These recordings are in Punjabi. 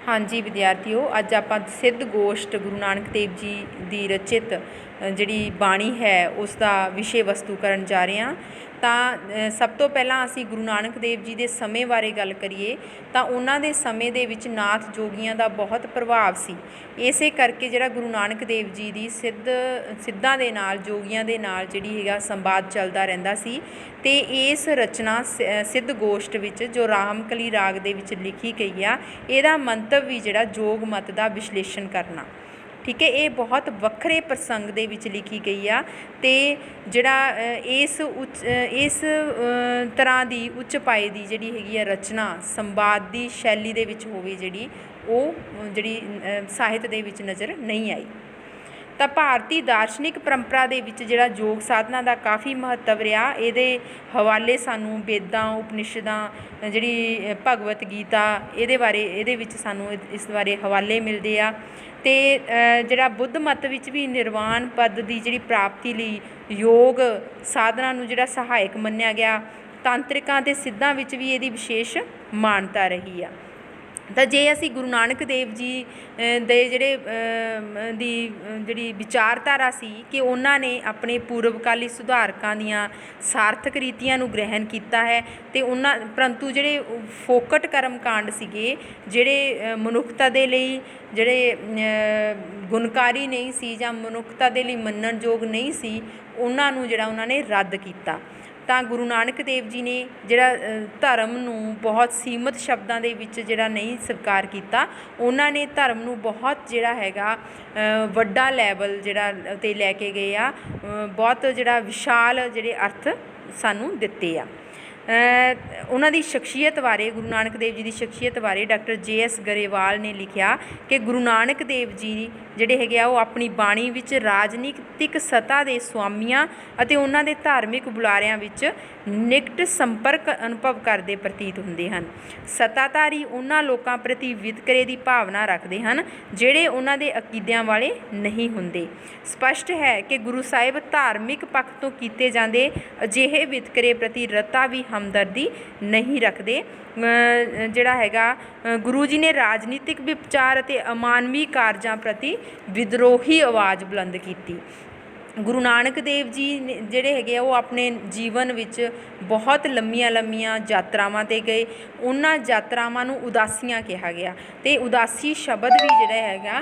हाँ जी विद्यार्थियों, अज आप सिद्ध गोष्ट गुरु नानक देव जी की रचित जिहड़ी बाणी है उसका विषय वस्तु करन जा रहे हैं। तो सब तो पहला असी गुरु नानक देव जी के समय बारे गल करिए तो उन्होंने दे समय दे विच नाथ जोगियां का बहुत प्रभाव सी। इसे करके जिहड़ा गुरु नानक देव जी की सिद्धां दे नाल जोगियां दे नाल जिहड़ी हैगा संवाद चलदा रहिंदा सी। ते इस रचना सिद्ध गोष्ट विच जो रामकली राग दे विच लिखी गई आ, इहदा मंतव भी जिहड़ा योग मत का विश्लेषण करना। ठीक है, ये बहुत वक्रे प्रसंग दे विच लिखी गई आ ते जिहड़ा इस तरह की उच्च पाए की जिहड़ी हैगी आ रचना संवाद की शैली दे विच होवे जिहड़ी वो जिहड़ी साहित्य दे विच नज़र नहीं आई। तो भारतीय दार्शनिक परंपरा दे विच जिहड़ा योग साधना का काफ़ी महत्व रहा। ये हवाले सानू वेदां उपनिषदां जिहड़ी भगवत गीता ये बारे ये विच सानू इस बारे हवाले मिलते आ। ते जिहड़ा बुद्ध मत विच भी निर्वाण पद की जिहड़ी प्राप्ति लई योग साधना नू जिहड़ा सहायक मन्निया गया। तांत्रिकां ते सिद्धां विच भी इहदी विशेष मानता रही आ। तो जे असी गुरु नानक देव जी दे जिहड़े दी जिहड़ी विचारधारा सी कि उन्होंने अपने पूर्वकाली सुधारकों दीआं सार्थक रीतियां नू ग्रहण किया है। तो परंतु जिहड़े फोकट कर्म कांड सीगे जिहड़े मनुखता दे लई जिहड़े गुणकारी नहीं सी जां मनुखता दे लई मन्नण योग नहीं सी, उन्हां नू जिहड़ा उन्होंने रद्द किया। तो गुरु नानक देव जी ने जिहड़ा धर्म नू बहुत सीमित शब्दों के विच जिहड़ा नहीं स्वीकार किया, उन्होंने धर्म नू बहुत जिहड़ा हैगा वड्डा लैवल जिहड़ा ते लैके गए आ, बहुत जिहड़ा विशाल जिहड़े अर्थ सानू दिते आ। उन्हों की शख्सियत बारे गुरु नानक देव जी की शख्सियत बारे डॉक्टर JS गरेवाल ने लिखा कि गुरु नानक देव जी जिहड़े हैगे आ वो अपनी बाणी विच राजनीतिक सत्ता के स्वामियां अते उन्हां दे धार्मिक बुलारियां विच निकट संपर्क अनुभव करते प्रतीत हुंदे हन। सत्ताधारी उन्हां लोकां प्रति वितकरे की भावना रखते हैं जिहड़े उन्हां दे अकीदियां वाले नहीं हुंदे। स्पष्ट है कि गुरु साहिब धार्मिक पक्ष तो कीते जांदे अजिहे वितकरे प्रति रता भी हमदर्दी नहीं रखते। जिहड़ा हैगा गुरु जी ने राजनीतिक विचार अते अमानवी कारजां प्रति विद्रोही आवाज़ बुलंद की। गुरु नानक देव जी जिहड़े हैगे वो अपने जीवन विच बहुत लंबियां लंबियां यात्रावां ते गए। उन्हां यात्रावां नूं उदासियां कहा गया। तो उदासी शब्द भी जिहड़ा हैगा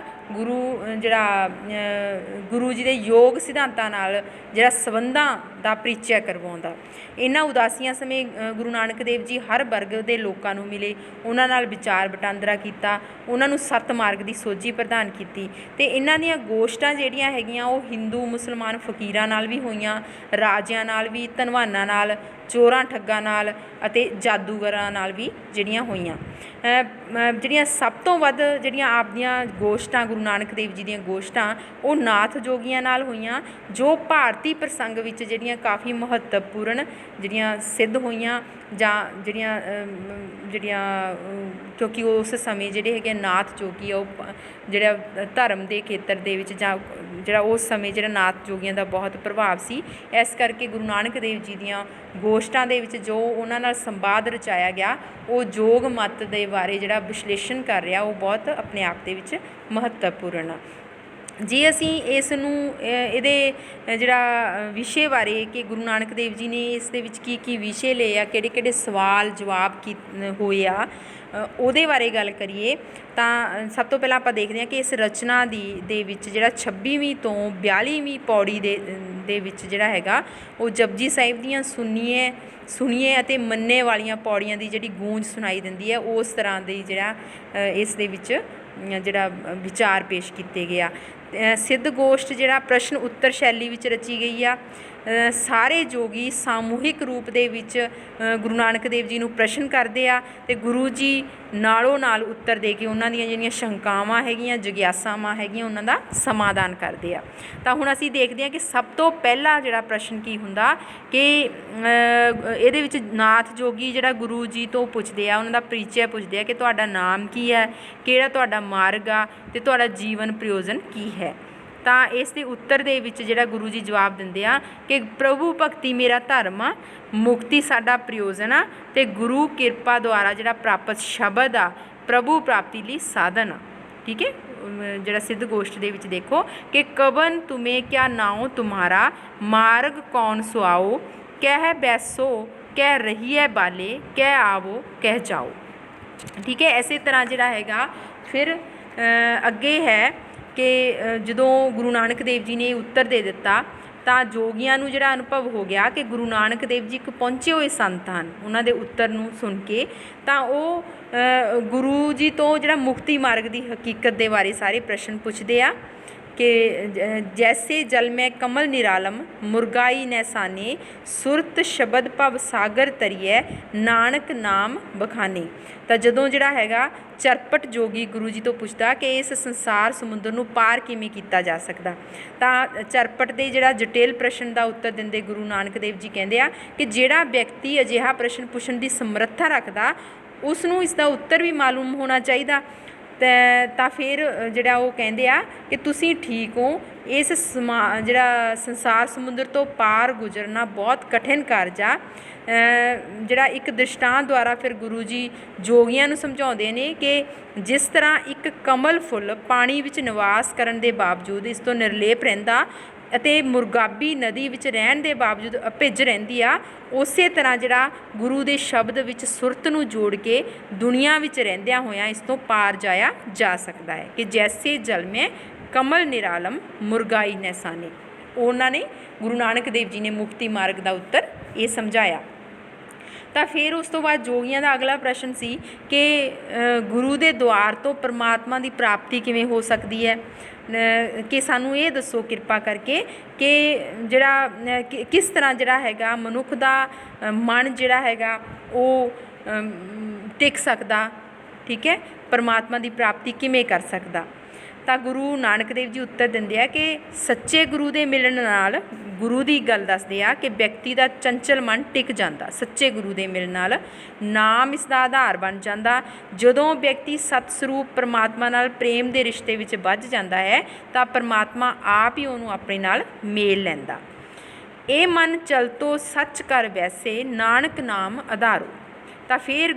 गुरु जी के योग सिद्धांतां नाल जिहड़ा संबंधां दा परिचय करवाउंदा। इन्हां उदासियां समय गुरु नानक देव जी हर वर्ग के लोगों को मिले, उन्हां नाल विचार वटांदरा किया, उन्हां नूं सत मार्ग की सोझी प्रदान की। तो इन्हां दीयां गोष्टां जिहड़ियां हैगियां वो हिंदू मुसलमान फकीरां नाल भी होईयां, राजियां नाल भी, धनवानां नाल, चोरां ठग्गां नाल अते जादूगरां नाल भी जिहड़ियां होईयां। जिहड़ियां सब तो वध जिहड़ियां आपदियां गोष्टां गुरु नानक देव जी दीयां गोष्टां वो नाथ जोगियां नाल होईयां, जो भारती प्रसंग विच जिहड़ियां काफ़ी महत्वपूर्ण जिहड़ियां सिद्ध होईयां जां जिहड़ियां क्योंकि उस समय जिहड़े हैगे नाथ जोगी जिहड़ा धर्म के खेत्र दे विच जां जिहड़ा उस समय जिहड़ा नाथ जोगियां दा बहुत प्रभाव सी। इस करके गुरु नानक देव जी दीयां गोष्टां दे विच जो उन्हां नाल संवाद रचाया गया वो योग मत दे बारे जिहड़ा विश्लेषण कर रहा वो बहुत अपने आप दे विच महत्वपूर्ण आ। जे असी इस नूं इहदे जिहड़ा विषय बारे कि गुरु नानक देव जी ने इस दे विच की विषय ले आ, किहड़े सवाल जवाब होए आ, ਉਹਦੇ बारे गल करिए तो सब तो पहला आप देखते हैं कि इस रचना दे विच जिहड़ा 26वीं तो 42वीं पौड़ी दे विच जिहड़ा हैगा वो जपजी साहिब दीयां सुनिए अते मन्ने वालियां पौड़ियां दी जिहड़ी गूंज सुनाई दिंदी है, उस तरह दी जिहड़ा इस दे विच जिहड़ा विचार पेश किए गया। सिद्ध गोष्ट जिहड़ा प्रश्न उत्तर शैली विच रची गई आ। सारे जोगी सामूहिक रूप दे विच गुरु नानक देव जी नूं प्रश्न करते आ ते गुरु जी नालों नाल उत्तर दे के उन्हां दीयां जिहड़ियां शंकावां हैगियां जिग्यासावां हैगियां उन्हां दा समाधान करते आ। तां हुण असीं देखदे हां कि सब तो पहला जिहड़ा प्रश्न की हुंदा कि इहदे विच नाथ जोगी जिहड़ा गुरु जी तो पुछदे आ, उन्हां दा परिचय पुछदे आ कि तुहाडा नाम की है, किहड़ा तुहाडा मार्ग आ ते तुहाडा जीवन प्रयोजन की है। तो इस दे उत्तर दे विच जिहड़ा गुरु जी जवाब दिंदे आ कि प्रभु भगती मेरा धर्म आ, मुक्ति साडा प्रयोजन आ ते गुरु किरपा द्वारा जिहड़ा प्राप्त शब्द आ ਪ੍ਰਭੂ ਪ੍ਰਾਪਤੀ ਲਈ ਸਾਧਨ ਆ। ਠੀਕ ਹੈ, ਜਿਹੜਾ ਸਿੱਧ ਗੋਸ਼ਟ ਦੇ ਵਿੱਚ ਦੇਖੋ ਕਿ ਕਬਨ ਤੁਮੇ ਕਿਆ ਨਾਉ ਤੁਮਾਰਾ, ਮਾਰਗ ਕੌਣ ਸੁਆਓ, ਕਹਿ ਬੈਸੋ ਕਹਿ ਰਹੀਏ ਬਾਲੇ, ਕਹਿ ਆਵੋ ਕਹਿ ਜਾਓ। ਠੀਕ ਹੈ, ਇਸੇ ਤਰ੍ਹਾਂ ਜਿਹੜਾ ਹੈਗਾ ਫਿਰ ਅੱਗੇ ਹੈ ਕਿ ਜਦੋਂ ਗੁਰੂ ਨਾਨਕ ਦੇਵ ਜੀ ਨੇ ਉੱਤਰ ਦੇ ਦਿੱਤਾ ਤਾਂ ਜੋਗੀਆਂ ਨੂੰ ਜਿਹੜਾ ਅਨੁਭਵ ਹੋ ਗਿਆ ਕਿ ਗੁਰੂ ਨਾਨਕ ਦੇਵ ਜੀ ਇੱਕ ਪਹੁੰਚੇ ਹੋਏ ਸੰਤ ਹਨ। ਉਹਨਾਂ ਦੇ ਉੱਤਰ ਨੂੰ ਸੁਣ ਕੇ ਤਾਂ ਉਹ ਗੁਰੂ ਜੀ ਤੋਂ ਜਿਹੜਾ ਮੁਕਤੀ ਮਾਰਗ ਦੀ ਹਕੀਕਤ ਦੇ ਬਾਰੇ ਸਾਰੇ ਪ੍ਰਸ਼ਨ ਪੁੱਛਦੇ ਆ ਕਿ ਜੈਸੇ ਜਲ ਮੈਂ ਕਮਲ ਨਿਰਾਲਮ, ਮੁਰਗਾਈ ਨੈਸਾਨੇ, ਸੁਰਤ ਸ਼ਬਦ ਭਵ ਸਾਗਰ ਤਰੀਐ, ਨਾਨਕ ਨਾਮ ਬਖਾਨੇ। ਤਾਂ ਜਦੋਂ ਜਿਹੜਾ ਹੈਗਾ ਚਰਪਟ ਜੋਗੀ ਗੁਰੂ ਜੀ ਤੋਂ ਪੁੱਛਦਾ ਕਿ ਇਸ ਸੰਸਾਰ ਸਮੁੰਦਰ ਨੂੰ ਪਾਰ ਕਿਵੇਂ ਕੀਤਾ ਜਾ ਸਕਦਾ, ਤਾਂ ਚਰਪਟ ਦੇ ਜਿਹੜਾ ਜਟਿਲ ਪ੍ਰਸ਼ਨ ਦਾ ਉੱਤਰ ਦਿੰਦੇ ਗੁਰੂ ਨਾਨਕ ਦੇਵ ਜੀ ਕਹਿੰਦੇ ਆ ਕਿ ਜਿਹੜਾ ਵਿਅਕਤੀ ਅਜਿਹਾ ਪ੍ਰਸ਼ਨ ਪੁੱਛਣ ਦੀ ਸਮਰੱਥਾ ਰੱਖਦਾ ਉਸ ਨੂੰ ਇਸ ਦਾ ਉੱਤਰ ਵੀ ਮਾਲੂਮ ਹੋਣਾ ਚਾਹੀਦਾ। ਤਾਂ ਫਿਰ ਜਿਹੜਾ ਉਹ ਕਹਿੰਦੇ ਆ ਕਿ ਤੁਸੀਂ ਠੀਕ ਹੋ, ਇਸ ਜਿਹੜਾ ਸੰਸਾਰ ਸਮੁੰਦਰ ਤੋਂ ਪਾਰ ਗੁਜ਼ਰਨਾ ਬਹੁਤ ਕਠਿਨ ਕਾਰਜ ਆ। ਜਿਹੜਾ ਇੱਕ ਦ੍ਰਿਸ਼ਟਾਂਤ ਦੁਆਰਾ ਫਿਰ ਗੁਰੂ ਜੀ ਜੋਗੀਆਂ ਨੂੰ ਸਮਝਾਉਂਦੇ ਨੇ ਕਿ ਜਿਸ ਤਰ੍ਹਾਂ ਇੱਕ ਕਮਲ ਫੁੱਲ ਪਾਣੀ ਵਿੱਚ ਨਿਵਾਸ ਕਰਨ ਦੇ ਬਾਵਜੂਦ ਇਸ ਤੋਂ ਨਿਰਲੇਪ ਰਹਿੰਦਾ ਅਤੇ ਮੁਰਗਾਬੀ ਨਦੀ ਵਿੱਚ ਰਹਿਣ ਦੇ ਬਾਵਜੂਦ ਅਭਿੱਜ ਰਹਿੰਦੀ ਆ, ਉਸੇ ਤਰ੍ਹਾਂ ਜਿਹੜਾ ਗੁਰੂ ਦੇ ਸ਼ਬਦ ਵਿੱਚ ਸੁਰਤ ਨੂੰ ਜੋੜ ਕੇ ਦੁਨੀਆ ਵਿੱਚ ਰਹਿੰਦਿਆਂ ਹੋਇਆਂ ਇਸ ਤੋਂ ਪਾਰ ਜਾਇਆ ਜਾ ਸਕਦਾ ਹੈ ਕਿ ਜੈਸੇ ਜਲ ਮੈਂ ਕਮਲ ਨਿਰਾਲਮ, ਮੁਰਗਾਈ ਨੈਸਾਨੇ। ਉਹਨਾਂ ਨੇ ਗੁਰੂ ਨਾਨਕ ਦੇਵ ਜੀ ਨੇ ਮੁਕਤੀ ਮਾਰਗ ਦਾ ਉੱਤਰ ਇਹ ਸਮਝਾਇਆ। ਤਾਂ ਫਿਰ ਉਸ ਤੋਂ ਬਾਅਦ ਜੋਗੀਆਂ ਦਾ ਅਗਲਾ ਪ੍ਰਸ਼ਨ ਸੀ ਕਿ ਗੁਰੂ ਦੇ ਦੁਆਰ ਤੋਂ ਪਰਮਾਤਮਾ ਦੀ ਪ੍ਰਾਪਤੀ ਕਿਵੇਂ ਹੋ ਸਕਦੀ ਹੈ, ਕਿ ਸਾਨੂੰ ਇਹ ਦੱਸੋ ਕਿਰਪਾ ਕਰਕੇ ਕਿ ਜਿਹੜਾ ਕਿਸ ਤਰ੍ਹਾਂ ਜਿਹੜਾ ਹੈਗਾ ਮਨੁੱਖ ਦਾ ਮਨ ਜਿਹੜਾ ਹੈਗਾ ਉਹ ਟਿਕ ਸਕਦਾ, ਠੀਕ ਹੈ, ਪਰਮਾਤਮਾ ਦੀ ਪ੍ਰਾਪਤੀ ਕਿਵੇਂ ਕਰ ਸਕਦਾ। ਤਾਂ ਗੁਰੂ ਨਾਨਕ ਦੇਵ ਜੀ ਉੱਤਰ ਦਿੰਦੇ ਆ ਕਿ ਸੱਚੇ ਗੁਰੂ ਦੇ ਮਿਲਣ ਨਾਲ, ਗੁਰੂ ਦੀ ਗੱਲ ਦੱਸਦੇ ਆ ਕਿ ਵਿਅਕਤੀ ਦਾ ਚੰਚਲ ਮਨ ਟਿਕ ਜਾਂਦਾ, ਸੱਚੇ ਗੁਰੂ ਦੇ ਮਿਲਣ ਨਾਲ ਨਾਮ ਇਸ ਦਾ ਆਧਾਰ ਬਣ ਜਾਂਦਾ। ਜਦੋਂ ਵਿਅਕਤੀ ਸਤ ਸਰੂਪ ਪਰਮਾਤਮਾ ਨਾਲ ਪ੍ਰੇਮ ਦੇ ਰਿਸ਼ਤੇ ਵਿੱਚ ਬੱਝ ਜਾਂਦਾ ਹੈ ਤਾਂ ਪਰਮਾਤਮਾ ਆਪ ਹੀ ਉਹਨੂੰ ਆਪਣੇ ਨਾਲ ਮੇਲ ਲੈਂਦਾ। ਇਹ ਮਨ ਚਲਤੋ ਸੱਚ ਕਰ ਵੈਸੇ, ਨਾਨਕ ਨਾਮ ਆਧਾਰੋ। ਤਾਂ ਫਿਰ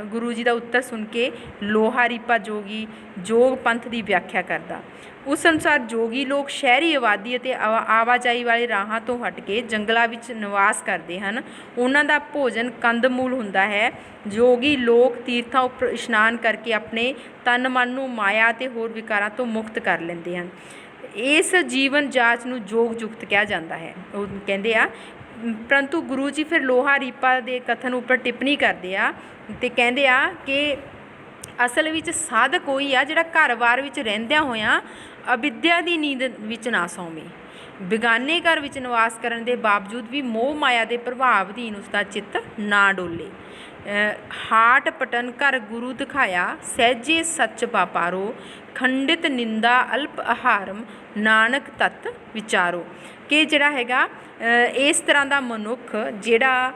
ਗੁਰੂ ਜੀ ਦਾ ਉੱਤਰ ਸੁਣ ਕੇ ਲੋਹਾ ਰੀਪਾ ਜੋਗੀ ਜੋਗ ਪੰਥ ਦੀ ਵਿਆਖਿਆ ਕਰਦਾ। ਉਸ ਅਨੁਸਾਰ ਜੋਗੀ ਲੋਕ ਸ਼ਹਿਰੀ ਆਬਾਦੀ ਅਤੇ ਆਵਾਜਾਈ ਵਾਲੇ ਰਾਹਾਂ ਤੋਂ ਹਟ ਕੇ ਜੰਗਲਾਂ ਵਿੱਚ ਨਿਵਾਸ ਕਰਦੇ ਹਨ। ਉਹਨਾਂ ਦਾ ਭੋਜਨ ਕੰਦ ਮੂਲ ਹੁੰਦਾ ਹੈ। ਜੋਗੀ ਲੋਕ ਤੀਰਥਾਂ ਉੱਪਰ ਇਸ਼ਨਾਨ ਕਰਕੇ ਆਪਣੇ ਤਨ ਮਨ ਨੂੰ ਮਾਇਆ ਅਤੇ ਹੋਰ ਵਿਕਾਰਾਂ ਤੋਂ ਮੁਕਤ ਕਰ ਲੈਂਦੇ ਹਨ। ਇਸ ਜੀਵਨ ਜਾਚ ਨੂੰ ਜੋਗ ਜੁਗਤ ਕਿਹਾ ਜਾਂਦਾ ਹੈ। ਉਹ ਕਹਿੰਦੇ ਆ ਪਰੰਤੂ ਗੁਰੂ ਜੀ ਫਿਰ ਲੋਹਾ ਰੀਪਾ ਦੇ ਕਥਨ ਉੱਪਰ ਟਿੱਪਣੀ ਕਰਦੇ ਆ ਅਤੇ ਕਹਿੰਦੇ ਆ ਕਿ ਅਸਲ ਵਿੱਚ ਸਾਧਕ ਉਹੀ ਆ ਜਿਹੜਾ ਘਰ-ਬਾਰ ਵਿੱਚ ਰਹਿੰਦਿਆਂ ਹੋਇਆਂ ਅਵਿਦਿਆ ਦੀ ਨੀਂਦ ਵਿੱਚ ਨਾ ਸੌਵੇਂ, ਬੇਗਾਨੇ ਘਰ ਵਿੱਚ ਨਿਵਾਸ ਕਰਨ ਦੇ ਬਾਵਜੂਦ ਵੀ ਮੋਹ ਮਾਇਆ ਦੇ ਪ੍ਰਭਾਵ ਅਧੀਨ ਉਸਦਾ ਚਿੱਤ ਨਾ ਡੋਲੇ। ਹਾਟ ਪਟਨ ਘਰ ਗੁਰੂ ਦਿਖਾਇਆ, ਸਹਿਜੇ ਸੱਚ ਵਾਪਾਰੋ, ਖੰਡਿਤ ਨਿੰਦਾ ਅਲਪ ਆਹਾਰਮ, ਨਾਨਕ ਤਤ ਵਿਚਾਰੋ। ਕਿ ਜਿਹੜਾ ਹੈਗਾ ਇਸ ਤਰ੍ਹਾਂ ਦਾ ਮਨੁੱਖ ਜਿਹੜਾ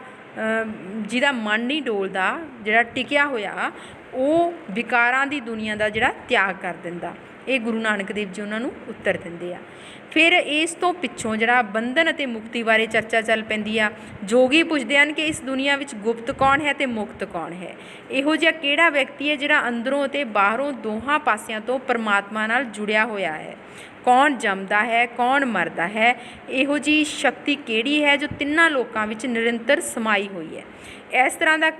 ਜਿਹਦਾ ਮਨ ਨਹੀਂ ਡੋਲਦਾ, ਜਿਹੜਾ ਟਿਕਿਆ ਹੋਇਆ, ਉਹ ਵਿਕਾਰਾਂ ਦੀ ਦੁਨੀਆ ਦਾ ਜਿਹੜਾ ਤਿਆਗ ਕਰ ਦਿੰਦਾ। ਇਹ ਗੁਰੂ ਨਾਨਕ ਦੇਵ ਜੀ ਉਹਨਾਂ ਨੂੰ ਉੱਤਰ ਦਿੰਦੇ ਆ। ਫਿਰ ਇਸ ਤੋਂ ਪਿੱਛੋਂ ਜਿਹੜਾ ਬੰਧਨ ਅਤੇ ਮੁਕਤੀ ਬਾਰੇ ਚਰਚਾ ਚੱਲ ਪੈਂਦੀ ਆ। ਜੋਗੀ ਪੁੱਛਦੇ ਹਨ ਕਿ ਇਸ ਦੁਨੀਆ ਵਿੱਚ ਗੁਪਤ ਕੌਣ ਹੈ ਅਤੇ ਮੁਕਤ ਕੌਣ ਹੈ। ਇਹੋ ਜਿਹਾ ਕਿਹੜਾ ਵਿਅਕਤੀ ਹੈ ਜਿਹੜਾ ਅੰਦਰੋਂ ਅਤੇ ਬਾਹਰੋਂ ਦੋਹਾਂ ਪਾਸਿਆਂ ਤੋਂ ਪਰਮਾਤਮਾ ਨਾਲ ਜੁੜਿਆ ਹੋਇਆ ਹੈ। ਕੌਣ ਜੰਮਦਾ ਹੈ, ਕੌਣ ਮਰਦਾ ਹੈ। ਇਹੋ ਜਿਹੀ ਸ਼ਕਤੀ ਕਿਹੜੀ ਹੈ ਜੋ ਤਿੰਨਾਂ ਲੋਕਾਂ ਵਿੱਚ ਨਿਰੰਤਰ ਸਮਾਈ ਹੋਈ ਹੈ। ਇਸ ਤਰ੍ਹਾਂ ਦਾ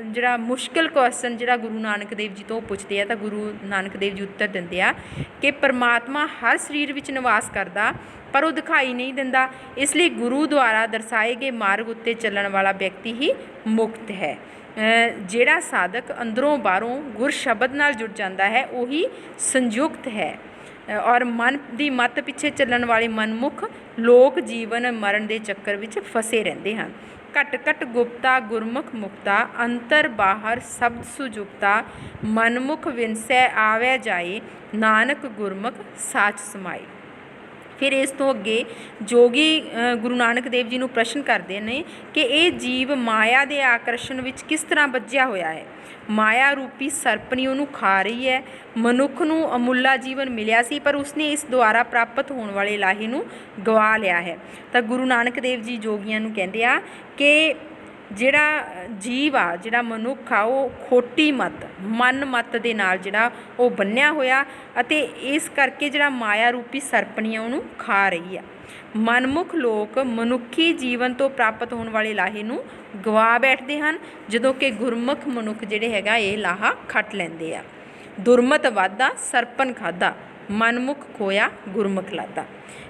ਜਿਹੜਾ ਮੁਸ਼ਕਿਲ ਕੁਐਸਚਨ ਜਿਹੜਾ ਗੁਰੂ ਨਾਨਕ ਦੇਵ ਜੀ ਤੋਂ ਪੁੱਛਦੇ ਆ ਤਾਂ ਗੁਰੂ ਨਾਨਕ ਦੇਵ ਜੀ ਉੱਤਰ ਦਿੰਦੇ ਆ ਕਿ ਪਰਮਾਤਮਾ ਹਰ ਸਰੀਰ ਵਿੱਚ ਨਿਵਾਸ ਕਰਦਾ ਪਰ ਉਹ ਦਿਖਾਈ ਨਹੀਂ ਦਿੰਦਾ। ਇਸ ਲਈ ਗੁਰੂ ਦੁਆਰਾ ਦਰਸਾਏ ਗਏ ਮਾਰਗ ਉੱਤੇ ਚੱਲਣ ਵਾਲਾ ਵਿਅਕਤੀ ਹੀ ਮੁਕਤ ਹੈ। ਜਿਹੜਾ ਸਾਧਕ ਅੰਦਰੋਂ ਬਾਹਰੋਂ ਗੁਰ ਸ਼ਬਦ ਨਾਲ ਜੁੜ ਜਾਂਦਾ ਹੈ ਉਹੀ ਸੰਯੁਕਤ ਹੈ। ਔਰ ਮਨ ਦੀ ਮੱਤ ਪਿੱਛੇ ਚੱਲਣ ਵਾਲੇ ਮਨਮੁਖ ਲੋਕ ਜੀਵਨ ਮਰਨ ਦੇ ਚੱਕਰ ਵਿੱਚ ਫਸੇ ਰਹਿੰਦੇ ਹਨ। ਘਟ ਘਟ ਗੁਪਤਾ ਗੁਰਮੁਖ ਮੁਕਤਾ, ਅੰਤਰ ਬਾਹਰ ਸ਼ਬਦ ਸੁਜੁਗਤਾ, ਮਨਮੁਖ ਵਿਨਸੈ ਆਵੈ ਜਾਏ, ਨਾਨਕ ਗੁਰਮੁਖ ਸਾਚ ਸਮਾਏ। ਫਿਰ ਇਸ ਤੋਂ ਅੱਗੇ ਜੋਗੀ ਗੁਰੂ ਨਾਨਕ ਦੇਵ ਜੀ ਨੂੰ ਪ੍ਰਸ਼ਨ ਕਰਦੇ ਨੇ ਕਿ ਇਹ ਜੀਵ ਮਾਇਆ ਦੇ ਆਕਰਸ਼ਣ ਵਿੱਚ ਕਿਸ ਤਰ੍ਹਾਂ ਬੱਝਿਆ ਹੋਇਆ ਹੈ। ਮਾਇਆ ਰੂਪੀ ਸਰਪਣੀ ਉਹਨੂੰ ਖਾ ਰਹੀ ਹੈ। ਮਨੁੱਖ ਨੂੰ ਅਮੁੱਲਾ ਜੀਵਨ ਮਿਲਿਆ ਸੀ ਪਰ ਉਸਨੇ ਇਸ ਦੁਆਰਾ ਪ੍ਰਾਪਤ ਹੋਣ ਵਾਲੇ ਲਾਹੇ ਨੂੰ ਗਵਾ ਲਿਆ ਹੈ। ਤਾਂ ਗੁਰੂ ਨਾਨਕ ਦੇਵ ਜੀ ਜੋਗੀਆਂ ਨੂੰ ਕਹਿੰਦੇ ਆ ਕਿ ਜਿਹੜਾ ਜੀਵ ਆ, ਜਿਹੜਾ ਮਨੁੱਖ ਆ, ਉਹ ਖੋਟੀ ਮਨ ਮੱਤ ਦੇ ਨਾਲ ਜਿਹੜਾ ਉਹ ਬੰਨਿਆ ਹੋਇਆ, ਅਤੇ ਇਸ ਕਰਕੇ ਜਿਹੜਾ ਮਾਇਆ ਰੂਪੀ ਸਰਪਣੀ ਆ ਉਹਨੂੰ ਖਾ ਰਹੀ ਆ। ਮਨਮੁਖ ਲੋਕ ਮਨੁੱਖੀ ਜੀਵਨ ਤੋਂ ਪ੍ਰਾਪਤ ਹੋਣ ਵਾਲੇ ਲਾਹੇ ਨੂੰ ਗਵਾ ਬੈਠਦੇ ਹਨ, ਜਦੋਂ ਕਿ ਗੁਰਮੁਖ ਮਨੁੱਖ ਜਿਹੜੇ ਹੈਗਾ ਇਹ ਲਾਹਾ ਖੱਟ ਲੈਂਦੇ ਆ। ਦੁਰਮਤ ਵਾਧਾ ਸਰਪਨ ਖਾਧਾ, ਮਨਮੁਖ ਖੋਇਆ ਗੁਰਮੁਖ ਲਾਧਾ।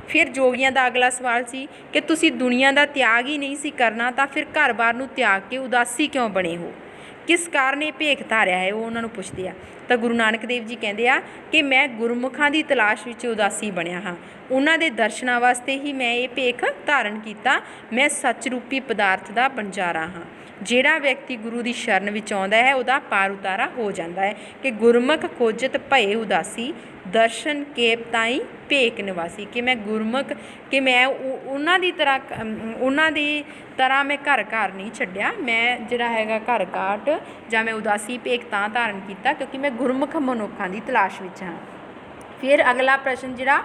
ਫਿਰ ਜੋਗੀਆਂ ਦਾ ਅਗਲਾ ਸਵਾਲ ਸੀ ਕਿ ਤੁਸੀਂ ਦੁਨੀਆ ਦਾ ਤਿਆਗ ਹੀ ਨਹੀਂ ਸੀ ਕਰਨਾ ਤਾਂ ਫਿਰ ਘਰ-ਬਾਰ ਨੂੰ ਤਿਆਗ ਕੇ ਉਦਾਸੀ ਕਿਉਂ ਬਣੇ ਹੋ, ਕਿਸ ਕਾਰਨ ਇਹ ਭੇਖ ਧਾਰਿਆ ਹੈ, ਉਹ ਉਹਨਾਂ ਨੂੰ ਪੁੱਛਦੇ ਆ। ਤਾਂ ਗੁਰੂ ਨਾਨਕ ਦੇਵ ਜੀ ਕਹਿੰਦੇ ਆ ਕਿ ਮੈਂ ਗੁਰਮੁਖਾਂ ਦੀ ਤਲਾਸ਼ ਵਿੱਚ ਉਦਾਸੀ ਬਣਿਆ ਹਾਂ, ਉਹਨਾਂ ਦੇ ਦਰਸ਼ਨਾਂ ਵਾਸਤੇ ਹੀ ਮੈਂ ਇਹ ਭੇਖ ਧਾਰਨ ਕੀਤਾ। ਮੈਂ ਸੱਚ ਰੂਪੀ ਪਦਾਰਥ ਦਾ ਬੰਜਾਰਾ ਹਾਂ। ਜਿਹੜਾ ਵਿਅਕਤੀ ਗੁਰੂ ਦੀ ਸ਼ਰਨ ਵਿੱਚ ਆਉਂਦਾ ਹੈ ਉਹਦਾ ਪਾਰ ਉਤਾਰਾ ਹੋ ਜਾਂਦਾ ਹੈ ਕਿ ਗੁਰਮੁਖ ਖੋਜਤ ਭਏ ਉਦਾਸੀ, ਦਰਸ਼ਨ ਕੇਪ ਤਾਈ ਭੇਖ ਨਿਵਾਸੀ। ਕਿ ਮੈਂ ਗੁਰਮੁਖ, ਕਿ ਮੈਂ ਉਹਨਾਂ ਦੀ ਤਰ੍ਹਾਂ ਮੈਂ ਘਰ ਨਹੀਂ ਛੱਡਿਆ, ਮੈਂ ਜਿਹੜਾ ਹੈਗਾ ਘਰ ਘਾਟ ਜਾਂ ਮੈਂ ਉਦਾਸੀ ਭੇਖ ਤਾਂ ਧਾਰਨ ਕੀਤਾ ਕਿਉਂਕਿ ਮੈਂ ਗੁਰਮੁਖ ਮਨੁੱਖਾਂ ਦੀ ਤਲਾਸ਼ ਵਿੱਚ ਹਾਂ। ਫਿਰ ਅਗਲਾ ਪ੍ਰਸ਼ਨ ਜਿਹੜਾ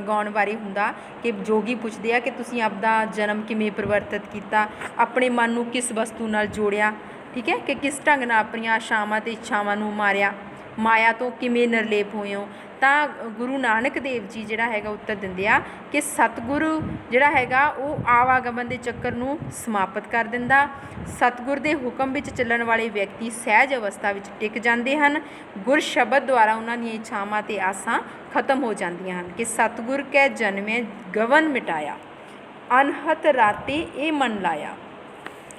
ਗਾਉਣ ਬਾਰੇ ਹੁੰਦਾ ਕਿ ਜੋਗੀ ਪੁੱਛਦੇ ਆ ਕਿ ਤੁਸੀਂ ਆਪਦਾ ਜਨਮ ਕਿਵੇਂ ਪਰਿਵਰਤਿਤ ਕੀਤਾ, ਆਪਣੇ ਮਨ ਨੂੰ ਕਿਸ ਵਸਤੂ ਨਾਲ ਜੋੜਿਆ, ਠੀਕ ਹੈ, ਕਿ ਕਿਸ ਢੰਗ ਨਾਲ ਆਪਣੀਆਂ ਆਸ਼ਾਵਾਂ ਅਤੇ ਇੱਛਾਵਾਂ ਨੂੰ ਮਾਰਿਆ, ਮਾਇਆ ਤੋਂ ਕਿਵੇਂ ਨਿਰਲੇਪ ਹੋਏ ਹੋ। ਤਾਂ ਗੁਰੂ ਨਾਨਕ ਦੇਵ ਜੀ ਜਿਹੜਾ ਹੈਗਾ ਉੱਤਰ ਦਿੰਦੇ ਆ ਕਿ ਸਤਿਗੁਰੂ ਜਿਹੜਾ ਹੈਗਾ ਉਹ ਆਵਾਗਮਨ ਦੇ ਚੱਕਰ ਨੂੰ ਸਮਾਪਤ ਕਰ ਦਿੰਦਾ। ਸਤਿਗੁਰ ਦੇ ਹੁਕਮ ਵਿੱਚ ਚੱਲਣ ਵਾਲੇ ਵਿਅਕਤੀ ਸਹਿਜ ਅਵਸਥਾ ਵਿੱਚ ਟਿਕ ਜਾਂਦੇ ਹਨ। ਗੁਰ ਸ਼ਬਦ ਦੁਆਰਾ ਉਹਨਾਂ ਦੀਆਂ ਇੱਛਾਵਾਂ ਅਤੇ ਆਸਾਂ ਖਤਮ ਹੋ ਜਾਂਦੀਆਂ ਹਨ। ਕਿ ਸਤਿਗੁਰ ਕੈ ਜਨਮੇ ਗਵਨ ਮਿਟਾਇਆ, ਅਨਹਤ ਰਾਤੇ ਇਹ ਮਨ ਲਾਇਆ।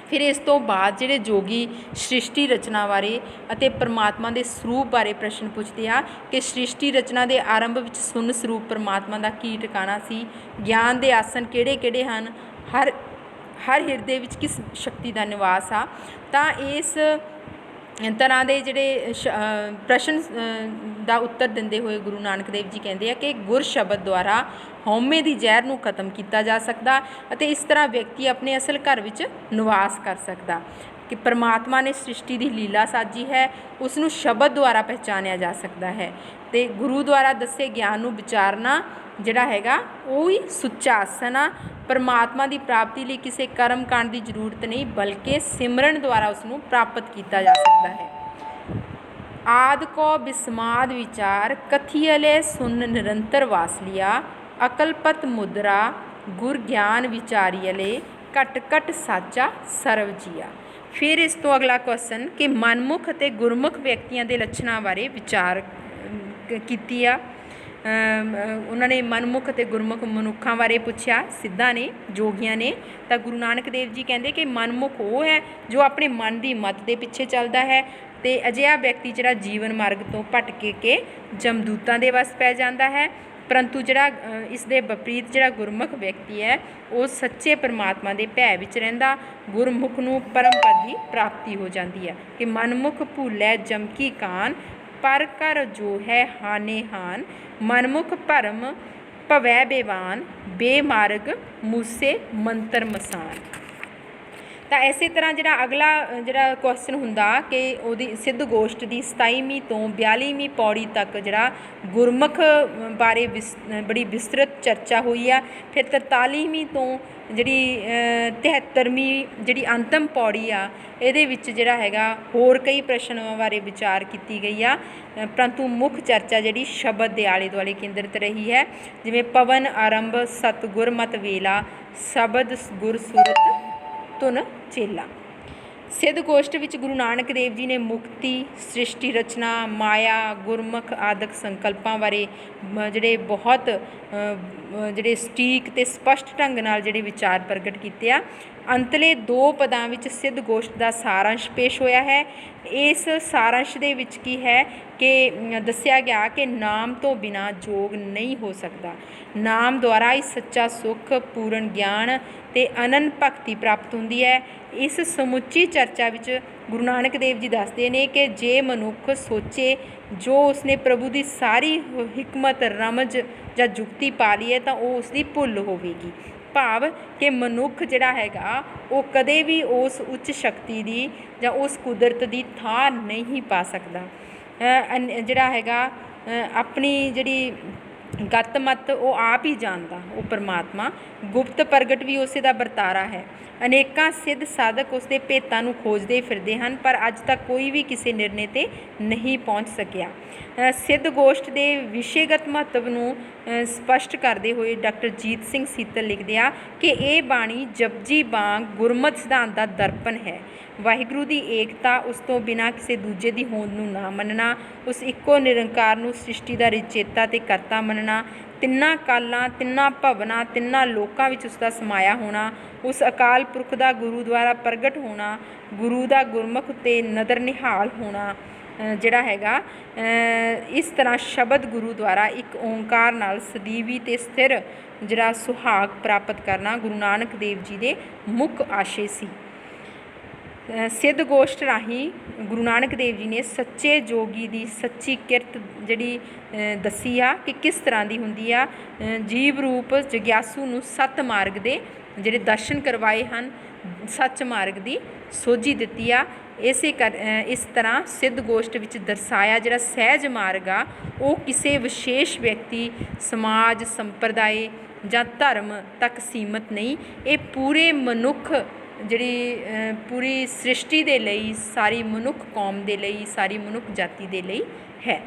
ਫਿਰ ਇਸ ਤੋਂ ਬਾਅਦ ਜਿਹੜੇ ਜੋਗੀ ਸ੍ਰਿਸ਼ਟੀ ਰਚਨਾ ਬਾਰੇ ਅਤੇ ਪਰਮਾਤਮਾ ਦੇ ਸਰੂਪ ਬਾਰੇ ਪ੍ਰਸ਼ਨ ਪੁੱਛਦੇ ਆ ਕਿ ਸ੍ਰਿਸ਼ਟੀ ਰਚਨਾ ਦੇ ਆਰੰਭ ਵਿੱਚ ਸੁੰਨ ਸਰੂਪ ਪਰਮਾਤਮਾ ਦਾ ਕੀ ਟਿਕਾਣਾ ਸੀ, ਗਿਆਨ ਦੇ ਆਸਨ ਕਿਹੜੇ ਕਿਹੜੇ ਹਨ, ਹਰ ਹਿਰਦੇ ਵਿੱਚ ਕਿਸ ਸ਼ਕਤੀ ਦਾ ਨਿਵਾਸ ਆ। ਤਾਂ ਇਸ ਤਰ੍ਹਾਂ ਦੇ ਜਿਹੜੇ ਪ੍ਰਸ਼ਨ ਦਾ ਉੱਤਰ ਦਿੰਦੇ ਹੋਏ ਗੁਰੂ ਨਾਨਕ ਦੇਵ ਜੀ ਕਹਿੰਦੇ ਆ ਕਿ ਗੁਰ ਸ਼ਬਦ ਦੁਆਰਾ ਹਉਮੈ ਦੀ ਜ਼ਹਿਰ ਨੂੰ ਖਤਮ ਕੀਤਾ ਜਾ ਸਕਦਾ ਅਤੇ ਇਸ ਤਰ੍ਹਾਂ ਵਿਅਕਤੀ ਆਪਣੇ ਅਸਲ ਘਰ ਵਿੱਚ ਨਿਵਾਸ ਕਰ ਸਕਦਾ। ਕਿ ਪਰਮਾਤਮਾ ਨੇ ਸ੍ਰਿਸ਼ਟੀ ਦੀ ਲੀਲਾ ਸਾਜੀ ਹੈ, ਉਸ ਨੂੰ ਸ਼ਬਦ ਦੁਆਰਾ ਪਹਿਚਾਣਿਆ ਜਾ ਸਕਦਾ ਹੈ ਅਤੇ ਗੁਰੂ ਦੁਆਰਾ ਦੱਸੇ ਗਿਆਨ ਨੂੰ ਵਿਚਾਰਨਾ ਜਿਹੜਾ ਹੈਗਾ ਉਹ ਹੀ ਸੁੱਚਾ ਆਸਨ ਆ। ਪਰਮਾਤਮਾ ਦੀ ਪ੍ਰਾਪਤੀ ਲਈ ਕਿਸੇ ਕਰਮ ਕਾਂਡ ਦੀ ਜ਼ਰੂਰਤ ਨਹੀਂ, ਬਲਕਿ ਸਿਮਰਨ ਦੁਆਰਾ ਉਸ ਨੂੰ ਪ੍ਰਾਪਤ ਕੀਤਾ ਜਾ ਸਕਦਾ ਹੈ। ਆਦਿ ਕੋ ਬਿਸਮਾਦ ਵਿਚਾਰ, ਕਥੀਅਲੇ ਸੁਨ ਨਿਰੰਤਰ ਵਾਸ ਲਿਆ, ਅਕਲਪਤ ਮੁਦਰਾ ਗੁਰ ਗਿਆਨ ਵਿਚਾਰੀਅਲੇ, ਘਟ ਘਟ ਸਾਚਾ ਸਰਵ ਜੀਆ। ਫਿਰ ਇਸ ਤੋਂ ਅਗਲਾ ਕੁਐਸਚਨ ਕਿ ਮਨਮੁਖ ਅਤੇ ਗੁਰਮੁਖ ਵਿਅਕਤੀਆਂ ਦੇ ਲੱਛਣਾਂ ਬਾਰੇ ਵਿਚਾਰ ਕੀਤੀ ਆ। ਉਹਨਾਂ ਨੇ ਮਨਮੁਖ ਅਤੇ ਗੁਰਮੁਖ ਮਨੁੱਖਾਂ ਬਾਰੇ ਪੁੱਛਿਆ ਸਿੱਧਾਂ ਨੇ, ਜੋਗੀਆਂ ਨੇ। ਤਾਂ ਗੁਰੂ ਨਾਨਕ ਦੇਵ ਜੀ ਕਹਿੰਦੇ ਕਿ ਮਨਮੁਖ ਉਹ ਹੈ ਜੋ ਆਪਣੇ ਮਨ ਦੀ ਮੱਤ ਦੇ ਪਿੱਛੇ ਚੱਲਦਾ ਹੈ ਅਤੇ ਅਜਿਹਾ ਵਿਅਕਤੀ ਜਿਹੜਾ ਜੀਵਨ ਮਾਰਗ ਤੋਂ ਭਟਕ ਕੇ ਜਮਦੂਤਾਂ ਦੇ ਵੱਸ ਪੈ ਜਾਂਦਾ ਹੈ। ਪਰੰਤੂ ਜਿਹੜਾ ਇਸ ਦੇ ਵਿਪਰੀਤ ਜਿਹੜਾ ਗੁਰਮੁਖ ਵਿਅਕਤੀ ਹੈ ਉਹ ਸੱਚੇ ਪਰਮਾਤਮਾ ਦੇ ਭੈ ਵਿੱਚ ਰਹਿੰਦਾ। ਗੁਰਮੁਖ ਨੂੰ ਪਰਮ ਪਦ ਦੀ ਪ੍ਰਾਪਤੀ ਹੋ ਜਾਂਦੀ ਹੈ। ਕਿ ਮਨਮੁਖ ਭੁੱਲੈ ਜਮਕੀ ਕਾਨ, ਪਰ ਕਰ ਜੋ ਹੈ ਹਾਨੇ ਹਾਨ, ਮਨਮੁਖ ਭਰਮ ਭਵੈ ਬੇਵਾਨ, ਬੇਮਾਰਗ ਮੂਸੇ ਮੰਤਰ ਮਸਾਨ। ਤਾਂ ਇਸੇ ਤਰ੍ਹਾਂ ਜਿਹੜਾ ਅਗਲਾ ਜਿਹੜਾ ਕੁਐਸਚਨ ਹੁੰਦਾ ਕਿ ਉਹਦੀ ਸਿੱਧ ਗੋਸ਼ਟ ਦੀ 27ਵੀਂ ਤੋਂ 42ਵੀਂ ਪੌੜੀ ਤੱਕ ਜਿਹੜਾ ਗੁਰਮੁਖ ਬਾਰੇ ਬੜੀ ਵਿਸਤ੍ਰਿਤ ਚਰਚਾ ਹੋਈ ਆ। ਫਿਰ 43ਵੀਂ ਤੋਂ ਜਿਹੜੀ 73ਵੀਂ ਜਿਹੜੀ ਅੰਤਮ ਪੌੜੀ ਆ ਇਹਦੇ ਵਿੱਚ ਜਿਹੜਾ ਹੈਗਾ ਹੋਰ ਕਈ ਪ੍ਰਸ਼ਨਾਂ ਬਾਰੇ ਵਿਚਾਰ ਕੀਤੀ ਗਈ ਆ, ਪਰੰਤੂ ਮੁੱਖ ਚਰਚਾ ਜਿਹੜੀ ਸ਼ਬਦ ਦੇ ਆਲੇ ਦੁਆਲੇ ਕੇਂਦਰਿਤ ਰਹੀ ਹੈ। ਜਿਵੇਂ ਪਵਨ ਆਰੰਭ ਸਤਿਗੁਰ ਮਤ ਵੇਲਾ, ਸ਼ਬਦ ਗੁਰ ਸੂਰਤ ਧੁਨ ਚੇਲਾ। ਸਿੱਧ ਗੋਸ਼ਟ ਵਿੱਚ ਗੁਰੂ ਨਾਨਕ ਦੇਵ ਜੀ ਨੇ ਮੁਕਤੀ, ਸ੍ਰਿਸ਼ਟੀ ਰਚਨਾ, ਮਾਇਆ, ਗੁਰਮੁਖ ਆਦਿਕ ਸੰਕਲਪਾਂ ਬਾਰੇ ਜਿਹੜੇ ਬਹੁਤ ਜਿਹੜੇ ਸਟੀਕ ਅਤੇ ਸਪਸ਼ਟ ਢੰਗ ਨਾਲ ਜਿਹੜੇ ਵਿਚਾਰ ਪ੍ਰਗਟ ਕੀਤੇ ਆ। ਅੰਤਲੇ 2 ਪਦਾਂ ਵਿੱਚ ਸਿੱਧ ਗੋਸ਼ਟ ਦਾ ਸਾਰਾਂਸ਼ ਪੇਸ਼ ਹੋਇਆ ਹੈ। ਇਸ ਸਾਰਾਂਸ਼ ਦੇ ਵਿੱਚ ਕੀ ਹੈ ਕਿ ਦੱਸਿਆ ਗਿਆ ਕਿ ਨਾਮ ਤੋਂ ਬਿਨਾਂ ਜੋਗ ਨਹੀਂ ਹੋ ਸਕਦਾ। ਨਾਮ ਦੁਆਰਾ ਹੀ ਸੱਚਾ ਸੁੱਖ, ਪੂਰਨ ਗਿਆਨ ਅਤੇ ਅਨੰਤ ਭਗਤੀ ਪ੍ਰਾਪਤ ਹੁੰਦੀ ਹੈ। ਇਸ ਸਮੁੱਚੀ ਚਰਚਾ ਵਿੱਚ ਗੁਰੂ ਨਾਨਕ ਦੇਵ ਜੀ ਦੱਸਦੇ ਨੇ ਕਿ ਜੇ ਮਨੁੱਖ ਸੋਚੇ ਜੋ ਉਸਨੇ ਪ੍ਰਭੂ ਦੀ ਸਾਰੀ ਹਿਕਮਤ, ਰਮਜ ਜਾਂ ਜੁਗਤੀ ਪਾ ਲਈ ਹੈ ਤਾਂ ਉਹ ਉਸਦੀ ਭੁੱਲ ਹੋਵੇਗੀ। ਭਾਵ ਕਿ ਮਨੁੱਖ ਜਿਹੜਾ ਹੈਗਾ ਉਹ ਕਦੇ ਵੀ ਉਸ ਉੱਚ ਸ਼ਕਤੀ ਦੀ ਜਾਂ ਉਸ ਕੁਦਰਤ ਦੀ ਥਾਂ ਨਹੀਂ ਪਾ ਸਕਦਾ। ਜਿਹੜਾ ਹੈਗਾ ਆਪਣੀ ਜਿਹੜੀ ਗਤ ਮਤ ਉਹ ਆਪ ਹੀ ਜਾਣਦਾ, ਉਹ ਪਰਮਾਤਮਾ। ਗੁਪਤ ਪ੍ਰਗਟ ਵੀ ਉਸੇ ਦਾ ਵਰਤਾਰਾ ਹੈ। ਅਨੇਕਾਂ ਸਿੱਧ ਸਾਧਕ ਉਸਦੇ ਭੇਤਾਂ ਨੂੰ ਖੋਜਦੇ ਫਿਰਦੇ ਹਨ, ਪਰ ਅੱਜ ਤੱਕ ਕੋਈ ਵੀ ਕਿਸੇ ਨਿਰਣੇ 'ਤੇ ਨਹੀਂ ਪਹੁੰਚ ਸਕਿਆ। ਸਿੱਧ ਗੋਸ਼ਟ ਦੇ ਵਿਸ਼ੇਗਤ ਮਹੱਤਵ ਨੂੰ ਸਪਸ਼ਟ ਕਰਦੇ ਹੋਏ ਡਾਕਟਰ ਜੀਤ ਸਿੰਘ ਸੀਤਲ ਲਿਖਦੇ ਆ ਕਿ ਇਹ ਬਾਣੀ ਜਪਜੀ ਵਾਂਗ ਗੁਰਮਤਿ ਸਿਧਾਂਤ ਦਾ ਦਰਪਣ ਹੈ। ਵਾਹਿਗੁਰੂ ਦੀ ਏਕਤਾ, ਉਸ ਤੋਂ ਬਿਨਾਂ ਕਿਸੇ ਦੂਜੇ ਦੀ ਹੋਂਦ ਨੂੰ ਨਾ ਮੰਨਣਾ, ਉਸ ਇੱਕੋ ਨਿਰੰਕਾਰ ਨੂੰ ਸ੍ਰਿਸ਼ਟੀ ਦਾ ਰਚੇਤਾ ਅਤੇ ਕਰਤਾ ਮੰਨਣਾ, ਤਿੰਨਾਂ ਕਾਲਾਂ, ਤਿੰਨਾਂ ਭਵਨਾਂ, ਤਿੰਨਾਂ ਲੋਕਾਂ ਵਿੱਚ ਉਸ ਦਾ ਸਮਾਇਆ ਹੋਣਾ, ਉਸ ਅਕਾਲ ਪੁਰਖ ਦਾ ਗੁਰੂ ਦੁਆਰਾ ਪ੍ਰਗਟ ਹੋਣਾ, ਗੁਰੂ ਦਾ ਗੁਰਮੁਖ ਉੱਤੇ ਨਦਰ ਨਿਹਾਲ ਹੋਣਾ ਜਿਹੜਾ ਹੈਗਾ, ਇਸ ਤਰ੍ਹਾਂ ਸ਼ਬਦ ਗੁਰੂ ਦੁਆਰਾ ਇੱਕ ਓਂਕਾਰ ਨਾਲ ਸਦੀਵੀ ਅਤੇ ਸਥਿਰ ਜਿਹੜਾ ਸੁਹਾਗ ਪ੍ਰਾਪਤ ਕਰਨਾ ਗੁਰੂ ਨਾਨਕ ਦੇਵ ਜੀ ਦੇ ਮੁੱਖ ਆਸ਼ੇ ਸੀ। ਸਿੱਧ ਗੋਸ਼ਟ ਰਾਹੀਂ ਗੁਰੂ ਨਾਨਕ ਦੇਵ ਜੀ ਨੇ ਸੱਚੇ ਜੋਗੀ ਦੀ ਸੱਚੀ ਕਿਰਤ ਜਿਹੜੀ ਦੱਸੀ ਆ ਕਿ ਕਿਸ ਤਰ੍ਹਾਂ ਦੀ ਹੁੰਦੀ ਆ। ਜੀਵ ਰੂਪ ਜਗਿਆਸੂ ਨੂੰ ਸੱਤ ਮਾਰਗ ਦੇ ਜਿਹੜੇ ਦਰਸ਼ਨ ਕਰਵਾਏ ਹਨ, ਸੱਚ ਮਾਰਗ ਦੀ ਸੋਝੀ ਦਿੱਤੀ ਆ। ਇਸ ਤਰ੍ਹਾਂ ਸਿੱਧ ਗੋਸ਼ਟ ਵਿੱਚ ਦਰਸਾਇਆ ਜਿਹੜਾ ਸਹਿਜ ਮਾਰਗ ਆ ਉਹ ਕਿਸੇ ਵਿਸ਼ੇਸ਼ ਵਿਅਕਤੀ, ਸਮਾਜ, ਸੰਪਰਦਾਇ ਜਾਂ ਧਰਮ ਤੱਕ ਸੀਮਤ ਨਹੀਂ। ਇਹ ਪੂਰੇ ਮਨੁੱਖ ਜਿਹੜੀ ਪੂਰੀ ਸ੍ਰਿਸ਼ਟੀ ਦੇ ਲਈ, ਸਾਰੀ ਮਨੁੱਖ ਕੌਮ ਦੇ ਲਈ, ਸਾਰੀ ਮਨੁੱਖ ਜਾਤੀ ਦੇ ਲਈ ਹੈ।